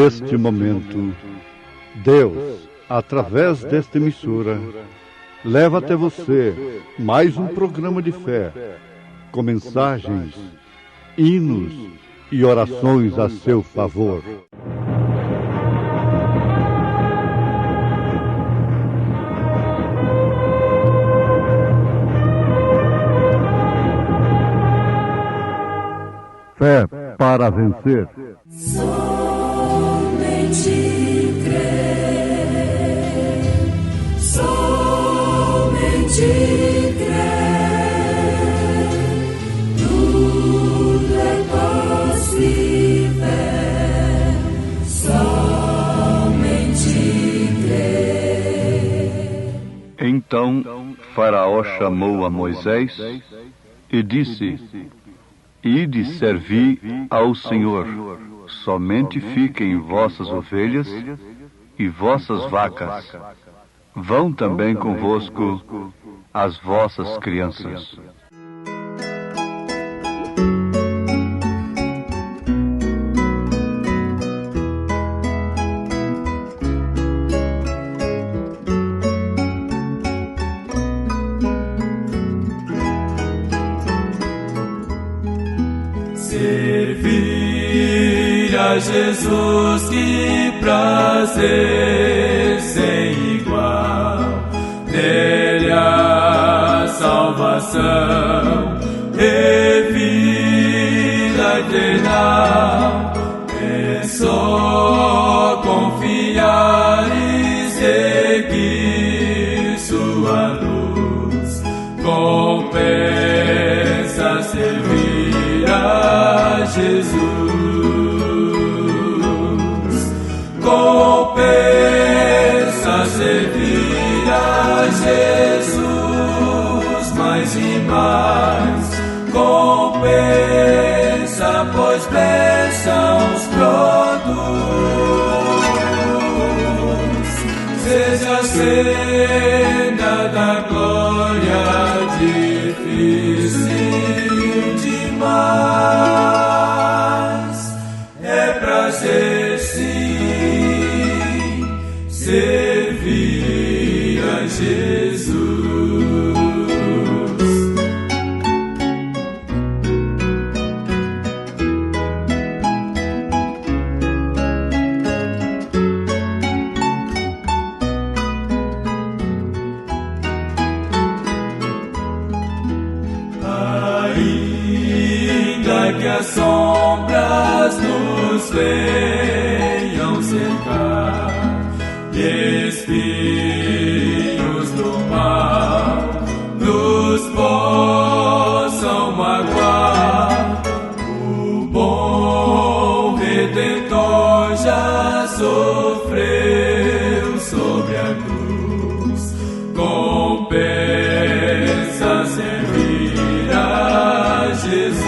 neste momento, Deus, através desta emissora, leva até você mais um programa de fé, com mensagens, hinos e orações a seu favor. Fé para vencer. Somente crer, somente crer, tudo é possível, somente crer. Então Faraó chamou a Moisés e disse: Ide servir ao Senhor, somente fiquem vossas ovelhas e vossas vacas. Vão também convosco as vossas crianças. Servir a Jesus, que prazer sem igual, nele a salvação e vida eterna. É só confiar e seguir sua luz, compensa servir a Jesus, compensa servir a Jesus, mais e mais, compensa, pois bênçãos produz, seja a senda da glória difícil demais, é prazer sim servir a Jesus. Ainda que as sombras nos venham cercar e espinhos do mal nos possam magoar, o bom Redentor já sofreu sobre a cruz, compensa servir a Jesus,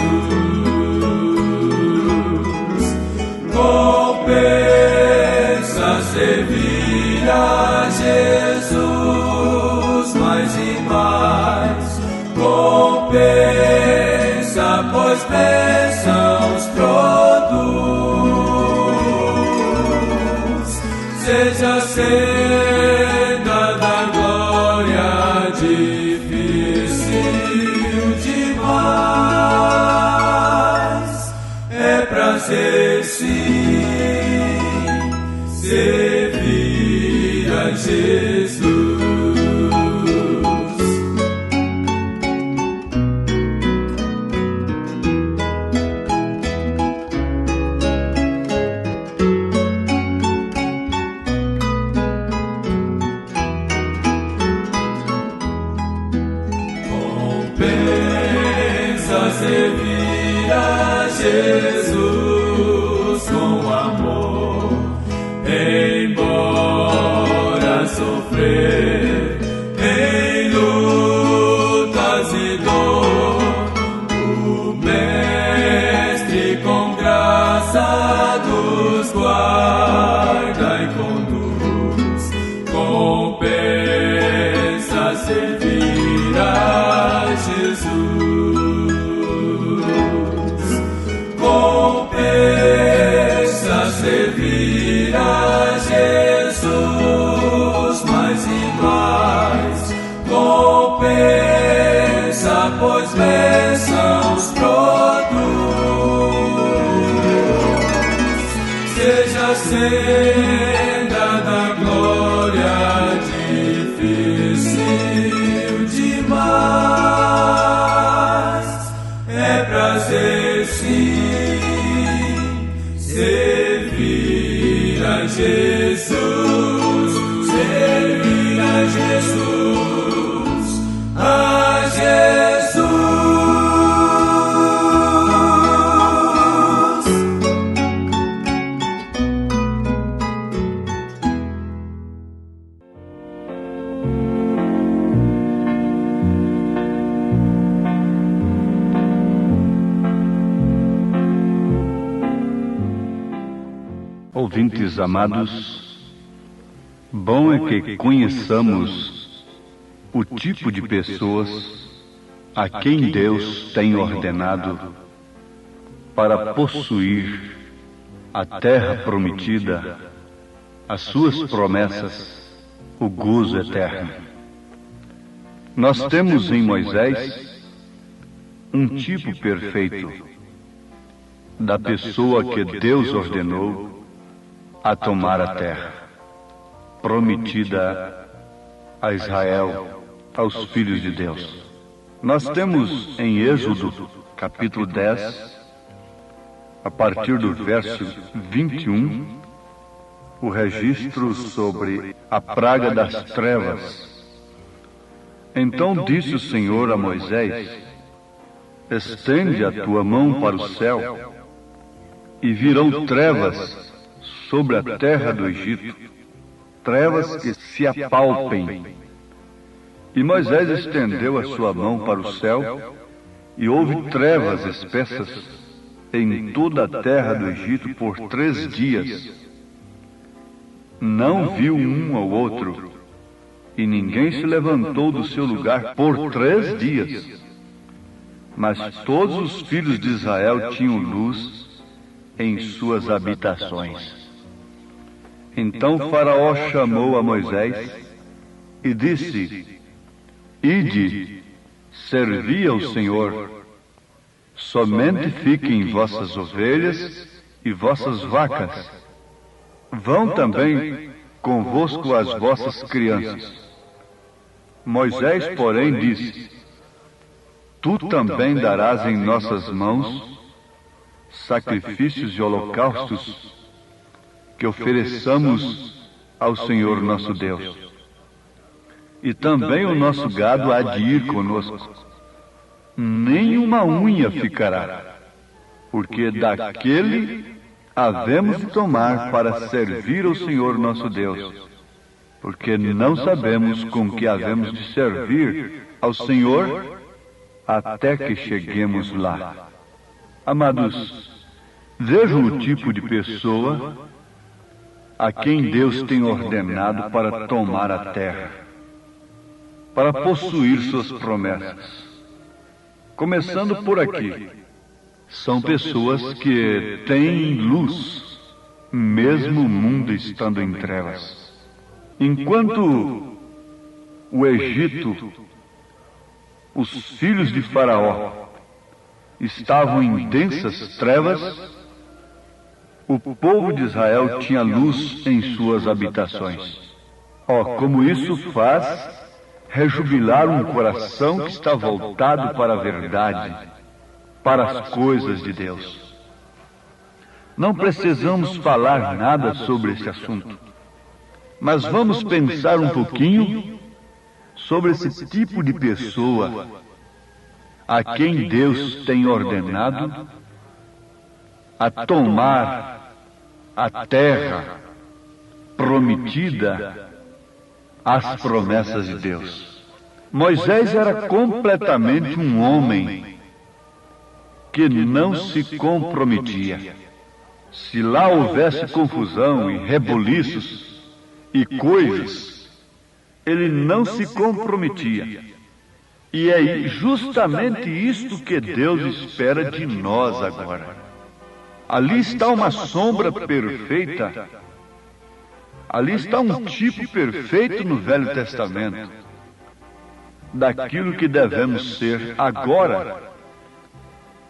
compensa servir a Jesus, mais e mais, compensa, pois bênçãos produz, seja a senda da glória difícil demais, é prazer sim servir a Jesus. Compensa servir a Jesus com amor, embora sofrer em lutas e dor, o Mestre com graça nos guarda e conduz, compensa servir a Jesus, compensa servir mais e mais, compensa, pois bênçãos produz. Seja a senda da glória difícil demais, é prazer sim servir a Jesus, servir a Jesus, a Jesus. Ouvintes amados, bom é que conheçamos o tipo de pessoas a quem Deus tem ordenado para possuir a terra prometida, as suas promessas, o gozo eterno. Nós temos em Moisés um tipo perfeito da pessoa que Deus ordenou a tomar a terra prometida a Israel, aos filhos de Deus. Nós temos em Êxodo, capítulo 10, a partir do verso 21, o registro sobre a praga das trevas. Então disse o Senhor a Moisés: estende a tua mão para o céu, e virão trevas sobre a terra do Egito, trevas que se apalpem. E Moisés estendeu a sua mão para o céu, e houve trevas espessas em toda a terra do Egito por 3 dias. Não viu um ao outro, e ninguém se levantou do seu lugar por 3 dias. Mas todos os filhos de Israel tinham luz em suas habitações. Então Faraó chamou a Moisés e disse: ide, servi ao Senhor, somente fiquem vossas ovelhas e vossas vacas. Vão também convosco as vossas crianças. Moisés, porém, disse: tu também darás em nossas mãos sacrifícios e holocaustos que ofereçamos ao Senhor nosso Deus. E também o nosso gado há de ir conosco. Nem uma unha ficará, porque daquele havemos de tomar para servir ao Senhor nosso Deus, porque não sabemos com que havemos de servir ao Senhor até que cheguemos lá. Amados, vejam o tipo de pessoa a quem Deus tem ordenado para tomar a terra, para possuir suas promessas. Começando por aqui, são pessoas que têm luz, mesmo o mundo estando em trevas. Enquanto o Egito, os filhos de Faraó, estavam em densas trevas, o povo de Israel tinha luz em suas habitações. Como isso faz rejubilar um coração que está voltado para a verdade, para as coisas de Deus. Não precisamos falar nada sobre esse assunto, mas vamos pensar um pouquinho sobre esse tipo de pessoa a quem Deus tem ordenado a tomar a terra prometida às promessas de Deus. Moisés era completamente um homem que não se comprometia. Se lá houvesse confusão e rebuliços e coisas, ele não se comprometia. E é justamente isto que Deus espera de nós agora. Ali está uma sombra perfeita Ali está um tipo perfeito no Velho Testamento daquilo que devemos ser agora,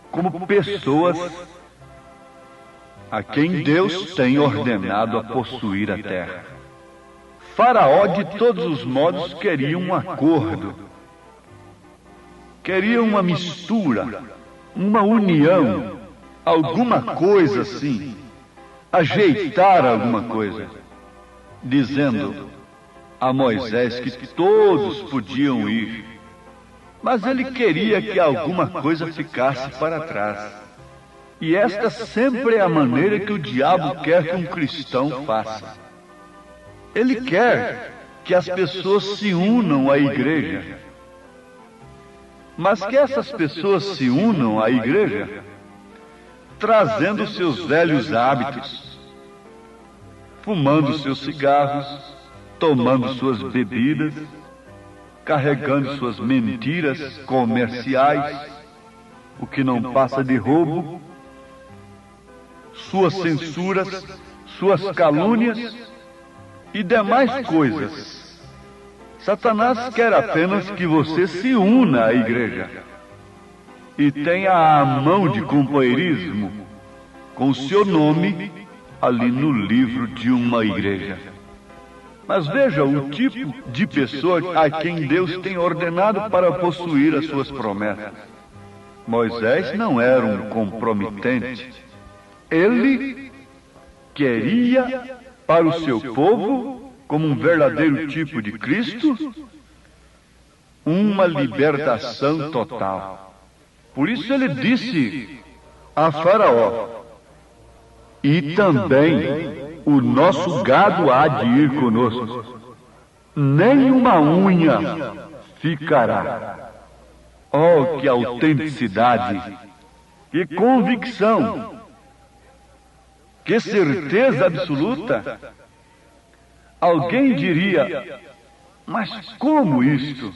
como pessoas a quem Deus tem ordenado a possuir a terra. Faraó, de todos os modos, queria um acordo, queria uma mistura, uma união, alguma coisa assim, ajeitar alguma coisa, dizendo a Moisés que todos podiam ir, mas ele queria que alguma coisa ficasse para trás. E esta sempre é a maneira que o diabo quer que um cristão faça. Ele quer que as pessoas se unam à igreja, mas que essas pessoas se unam à igreja trazendo seus velhos hábitos, fumando seus cigarros, tomando suas bebidas, carregando suas mentiras comerciais, o que não passa de roubo, suas censuras, suas calúnias e demais coisas. Satanás quer apenas que você se una à igreja e tenha a mão de companheirismo com o seu nome ali no livro de uma igreja. Mas veja o tipo de pessoa a quem Deus tem ordenado para possuir as suas promessas. Moisés não era um comprometente. Ele queria para o seu povo, como um verdadeiro tipo de Cristo, uma libertação total. Por isso ele disse a Faraó: e também o nosso gado há de ir conosco, nem uma unha ficará. Oh, que autenticidade, que convicção, que certeza absoluta! Alguém diria, mas como isto?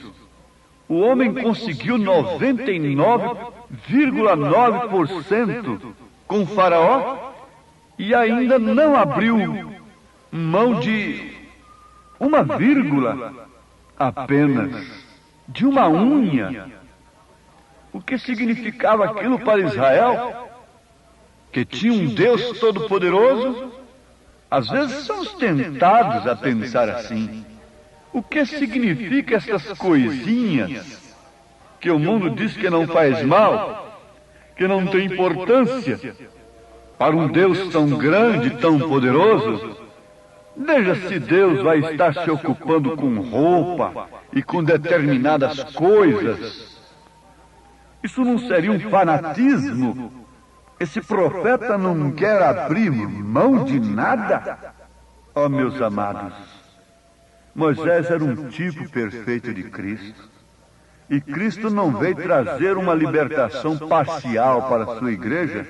O homem conseguiu 99,9% com Faraó e ainda não abriu mão de uma vírgula apenas, de uma unha. O que significava aquilo para Israel? Que tinha um Deus todo-poderoso? Às vezes somos tentados a pensar assim. O que significa essas coisinhas que o mundo diz que não faz mal, que não tem importância para um Deus tão grande, tão poderoso? Veja se Deus vai estar se ocupando com roupa e com determinadas coisas. Isso não seria um fanatismo? Esse profeta não quer abrir mão de nada? Oh, meus amados, Moisés era um tipo perfeito de Cristo. E Cristo não veio trazer uma libertação parcial para a sua igreja,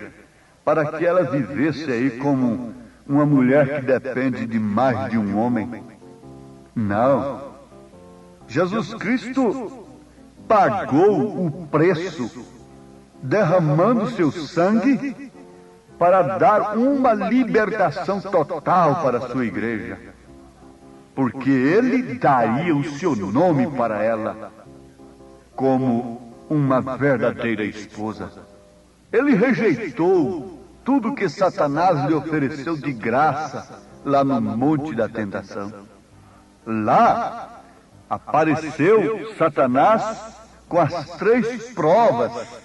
para que ela vivesse aí como uma mulher que depende de mais de um homem. Não. Jesus Cristo pagou o preço, derramando seu sangue para dar uma libertação total para a sua igreja. Porque ele daria o seu nome para ela como uma verdadeira esposa. Ele rejeitou tudo que Satanás lhe ofereceu de graça lá no Monte da Tentação. Lá apareceu Satanás com as 3 provas,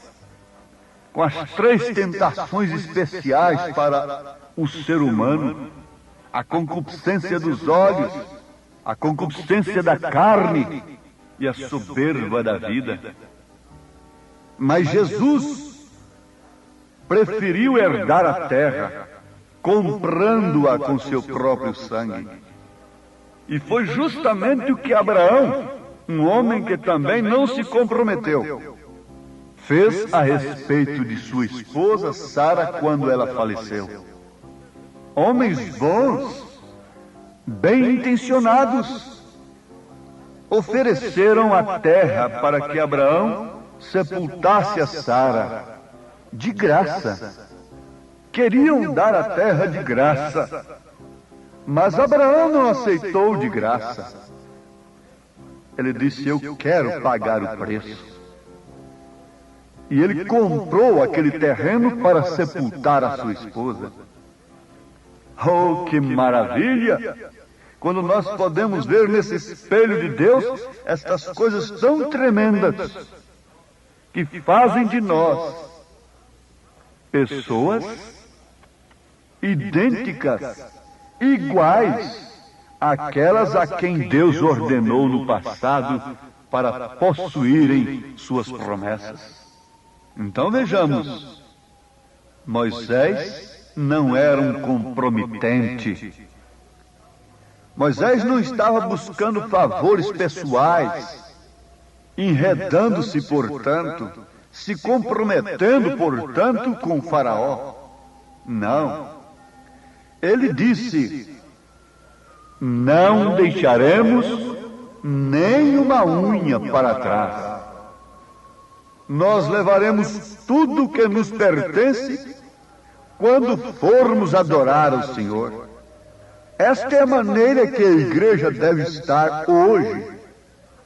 com as 3 tentações especiais para o ser humano: a concupiscência dos olhos, a concupiscência da carne e a soberba da vida. Mas Jesus preferiu herdar a terra, comprando-a com seu próprio sangue. E foi justamente o que Abraão, um homem que também não se comprometeu, fez a respeito de sua esposa Sara quando ela faleceu. Homens bons, bem intencionados, ofereceram a terra para que Abraão sepultasse a Sara de graça. Queriam dar a terra de graça. Mas Abraão não aceitou de graça. Ele disse: eu quero pagar o preço. E ele comprou aquele terreno para sepultar a sua esposa. Oh, que maravilha! Quando nós podemos ver nesse espelho de Deus estas coisas tão tremendas que fazem de nós pessoas idênticas, iguais àquelas a quem Deus ordenou no passado para possuírem suas promessas. Então vejamos, Moisés não era um comprometente. Moisés não estava buscando favores pessoais, enredando-se, portanto, se comprometendo, portanto, com o faraó. Não. Ele disse: não deixaremos nem uma unha para trás. Nós levaremos tudo que nos pertence quando formos adorar o Senhor. Esta é a maneira que a igreja deve estar hoje.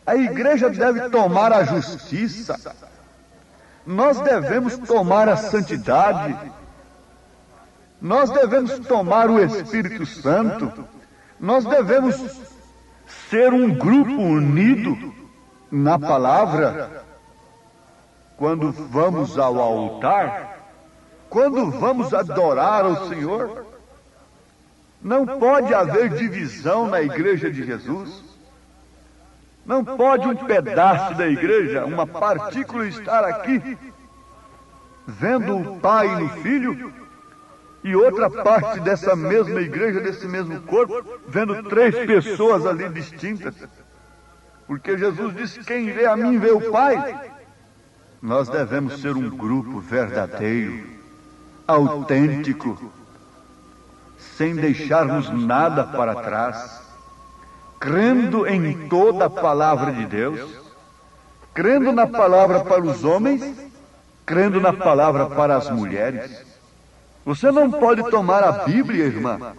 A igreja deve tomar a justiça. Nós devemos tomar a santidade. Nós devemos tomar o Espírito Santo. Nós devemos ser um grupo unido na palavra. Quando vamos ao altar, quando vamos adorar ao Senhor, não pode haver divisão na igreja de Jesus. Não pode um pedaço da igreja, uma partícula, estar aqui vendo o Pai no Filho, e outra parte dessa mesma igreja, desse mesmo corpo, vendo três pessoas ali distintas. Porque Jesus disse: quem vê a mim vê o Pai. Nós devemos ser um grupo verdadeiro, autêntico, sem deixarmos nada para trás, crendo em toda a palavra de Deus, crendo na palavra para os homens, crendo na palavra para as mulheres. Você não pode tomar a Bíblia, irmã,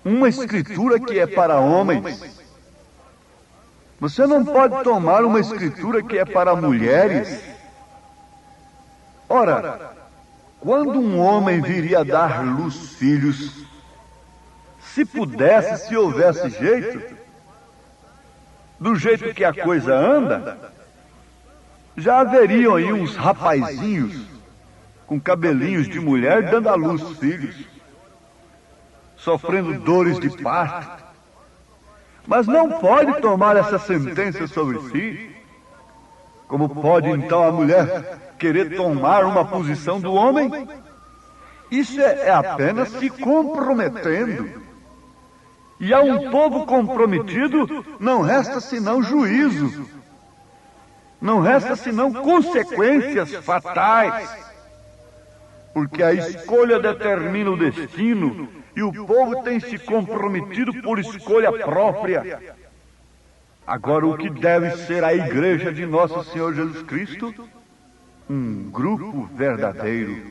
uma escritura que é para homens. Você não pode tomar uma escritura que é para mulheres. Ora, quando um homem viria dar luz filhos, se pudesse, se houvesse jeito, do jeito que a coisa anda, já haveriam aí uns rapazinhos com cabelinhos de mulher dando à luz filhos, sofrendo dores de parto. Mas não pode tomar essa sentença sobre si. Como pode então a mulher querer tomar uma posição do homem? Isso é apenas se comprometendo. E a um povo comprometido não resta senão juízo. Não resta senão consequências fatais. Porque a escolha determina o destino, e o povo tem se comprometido por escolha própria. Agora, o que deve ser a igreja de nosso Senhor Jesus Cristo? Um grupo verdadeiro,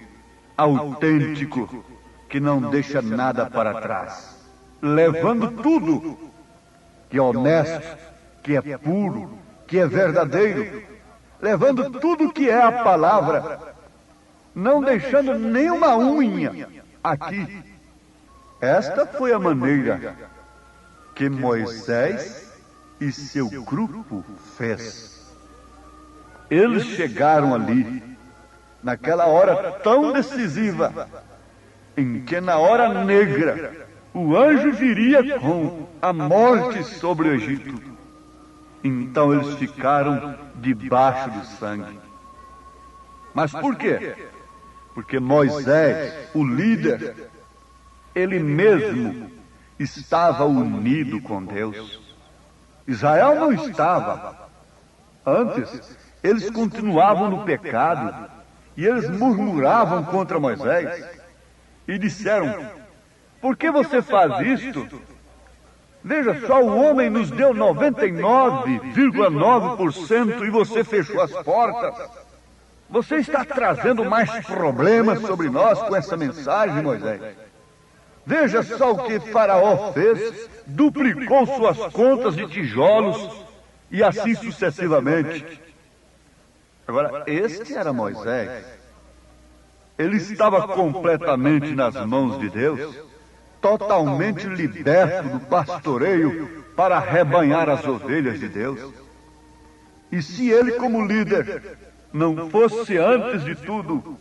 autêntico, que não deixa nada para trás, levando tudo que é honesto, que é puro, que é verdadeiro, levando tudo que é a palavra, não deixando nenhuma unha aqui. Esta foi a maneira que Moisés e seu grupo fez. Eles chegaram ali, naquela hora tão decisiva, em que na hora negra, o anjo viria com a morte sobre o Egito. Então eles ficaram debaixo do sangue. Mas por quê? Porque Moisés, o líder, ele mesmo estava unido com Deus. Israel não estava. Antes, eles continuavam no pecado e eles murmuravam contra Moisés e disseram: por que você faz isto? Veja só, o homem nos deu 99,9% e você fechou as portas. Você está trazendo mais problemas sobre nós com essa mensagem, Moisés. Veja só o que Faraó fez, duplicou suas contas de tijolos e assim sucessivamente. Agora, este era Moisés. Ele estava completamente nas mãos de Deus, totalmente liberto do pastoreio para arrebanhar as ovelhas de Deus. E se ele, como líder, não fosse, antes de tudo,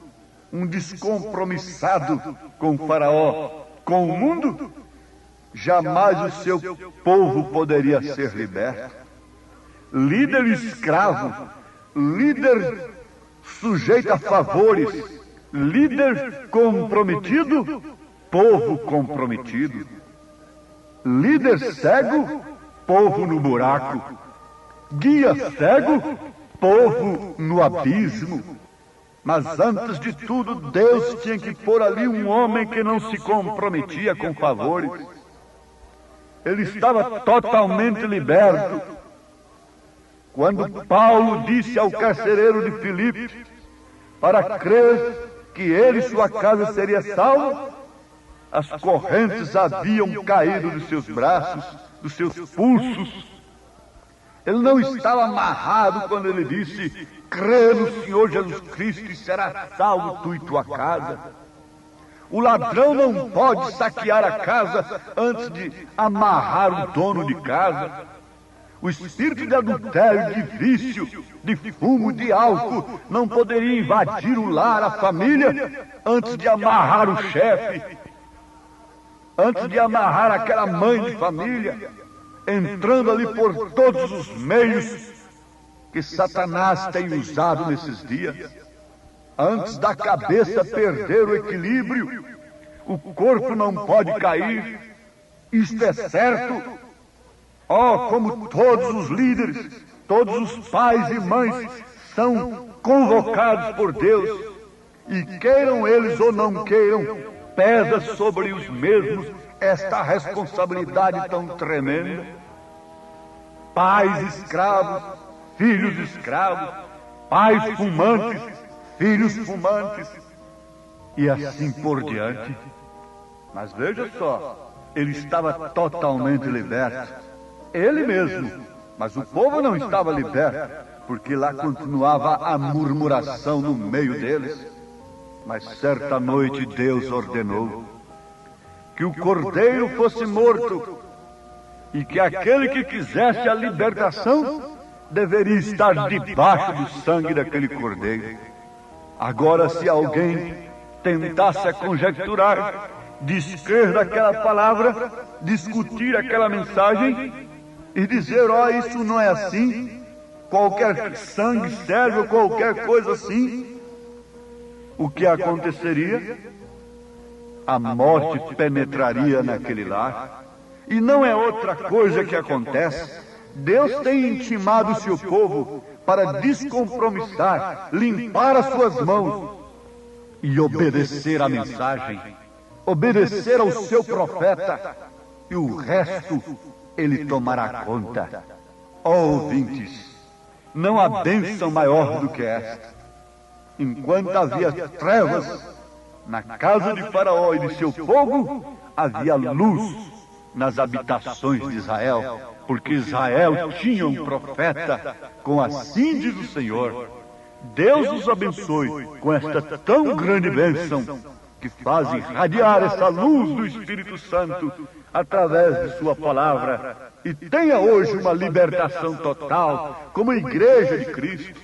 um descompromissado com Faraó, com o mundo, jamais o seu povo poderia ser liberto. Líder escravo, líder sujeito a favores, líder comprometido, povo comprometido. Líder cego, povo no buraco. Guia cego, povo no abismo. Mas antes de tudo, Deus tinha que pôr ali um homem que não se comprometia com favores. Ele estava totalmente liberto. Quando Paulo disse ao carcereiro de Filipe para crer que ele e sua casa seria salvo, as correntes haviam caído dos seus braços, dos seus pulsos. Ele não estava amarrado quando ele disse: crê no Senhor Jesus Cristo e será salvo tu e tua casa. O ladrão não pode saquear a casa antes de amarrar o dono de casa. O espírito de adultério, de vício, de fumo, de álcool não poderia invadir o lar, a família, antes de amarrar o chefe, antes de amarrar aquela mãe de família, entrando ali por todos os meios que Satanás tem usado nesses dias. Antes da cabeça perder o equilíbrio, o corpo não pode cair. Isto é certo. Oh, como todos os líderes, todos os pais e mães são convocados por Deus, e queiram eles ou não queiram, pesa sobre os mesmos esta responsabilidade tão tremenda. Pais escravos, filhos escravos, pais fumantes, filhos fumantes, e assim por diante. Mas veja só, ele estava totalmente liberto. Ele mesmo, mas o povo não estava liberto, porque lá continuava a murmuração no meio deles. Mas certa noite Deus ordenou que o cordeiro fosse morto e que aquele que quisesse a libertação deveria estar debaixo do sangue daquele cordeiro. Agora, se alguém tentasse a conjecturar, descrer daquela palavra, discutir aquela mensagem e dizer: ó, isso não é assim, qualquer sangue serve ou qualquer coisa assim, o que aconteceria? A morte penetraria naquele lar. E não é outra coisa que acontece. Deus tem intimado o seu povo para descompromissar, limpar as suas mãos e obedecer à mensagem, obedecer ao seu profeta, e o resto ele tomará conta. Ó ouvintes, não há bênção maior do que esta. Enquanto havia trevas na casa de Faraó e de seu povo, havia luz nas habitações de Israel, porque Israel tinha um profeta, com assim diz o Senhor. Deus os abençoe com esta tão grande bênção, que faz irradiar essa luz do Espírito Santo através de sua palavra, e tenha hoje uma libertação total, como a igreja de Cristo,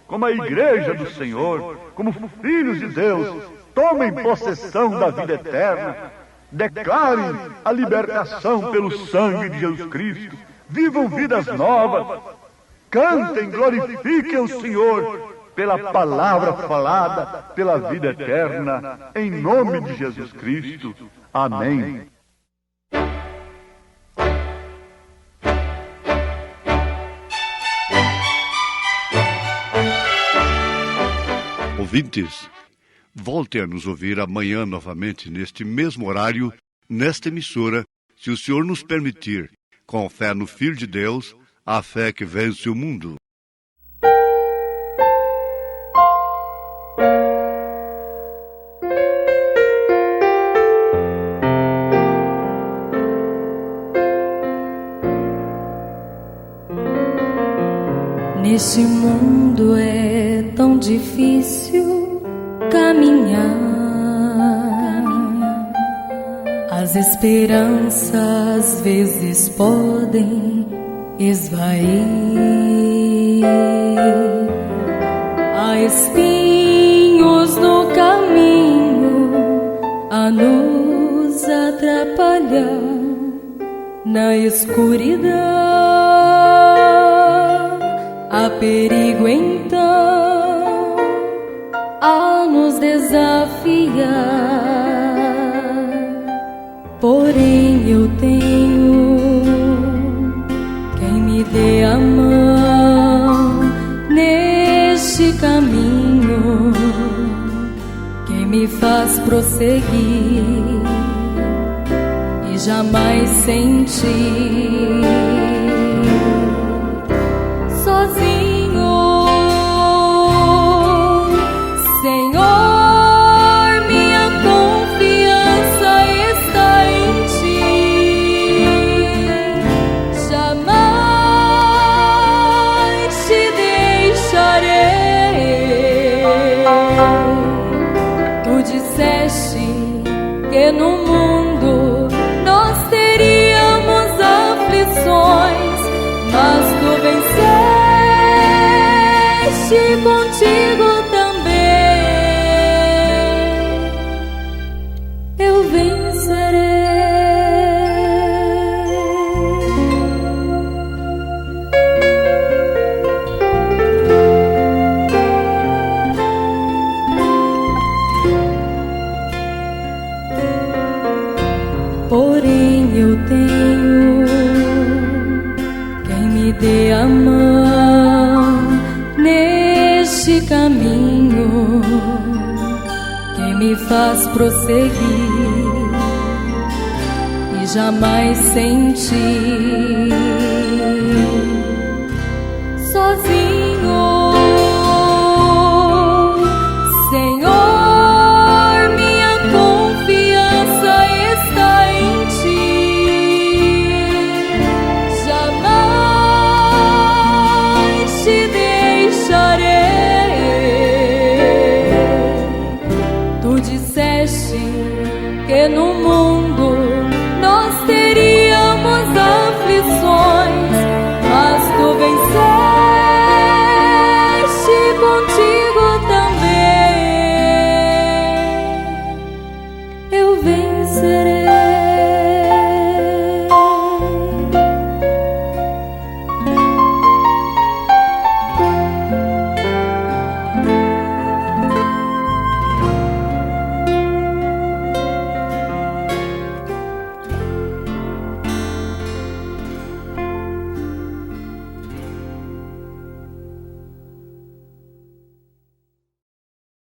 como a igreja do Senhor, como filhos de Deus. Tomem possessão da vida eterna, declarem a libertação pelo sangue de Jesus Cristo, vivam vidas novas, cantem, glorifiquem o Senhor pela palavra falada, pela vida eterna, em nome de Jesus Cristo. Amém. Ouvintes, volte a nos ouvir amanhã novamente, neste mesmo horário, nesta emissora, se o Senhor nos permitir, com fé no Filho de Deus, a fé que vence o mundo. Neste mundo é tão difícil caminhar. As esperanças às vezes podem esvair. Há espinhos no caminho a nos atrapalhar. Na escuridão há perigo então a nos desafiar. Porém eu tenho quem me dê a mão neste caminho, quem me faz prosseguir e jamais sentir sozinho. Senhor, minha confiança está em Ti. Jamais te deixarei. Tu disseste que no mundo nós teríamos aflições, mas tu venceste contigo também. Eu vencerei. Porém eu tenho quem me dê a mão neste caminho, quem me faz prosseguir e jamais sentir